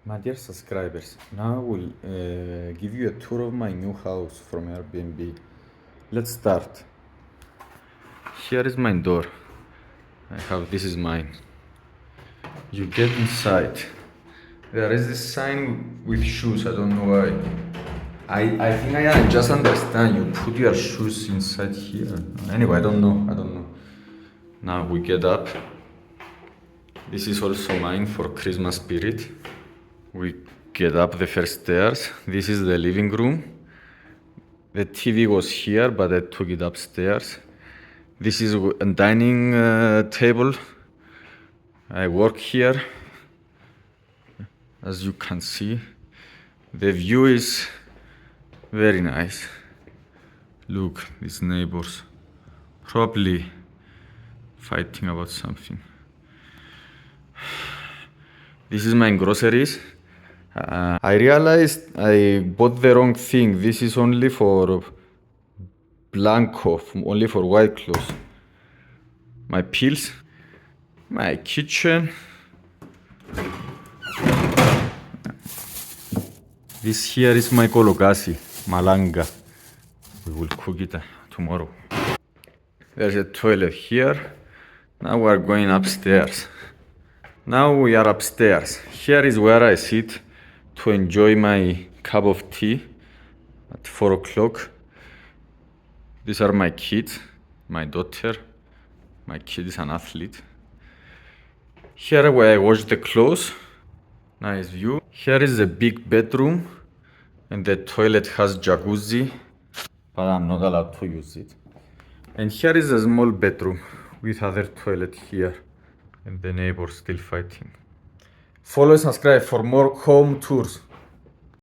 My dear subscribers, now I will give you a tour of my new house from Airbnb. Let's start. Here is my door. This is mine. You get inside. There is this sign with shoes, I don't know why. I think I just understand you put your shoes inside here. Anyway, I don't know. Now we get up. This is also mine for Christmas spirit. We get up the first stairs. This is the living room. The TV was here, but I took it upstairs. This is a dining table. I work here. As you can see, the view is very nice. Look, these neighbors probably fighting about something. This is my groceries. I realized I bought the wrong thing. This is only for Blanco, only for white clothes. My pills, my kitchen. This here is my kolokasi, malanga. We will cook it tomorrow. There's a toilet here. Now we are going upstairs. Now we are upstairs. Here is where I sit to enjoy my cup of tea at 4 o'clock. These are my kids, my daughter. My kid is an athlete. Here where I wash the clothes. Nice view. Here is a big bedroom and the toilet has jacuzzi, but I'm not allowed to use it. And here is a small bedroom with other toilet here and the neighbors still fighting. Follow and subscribe for more home tours.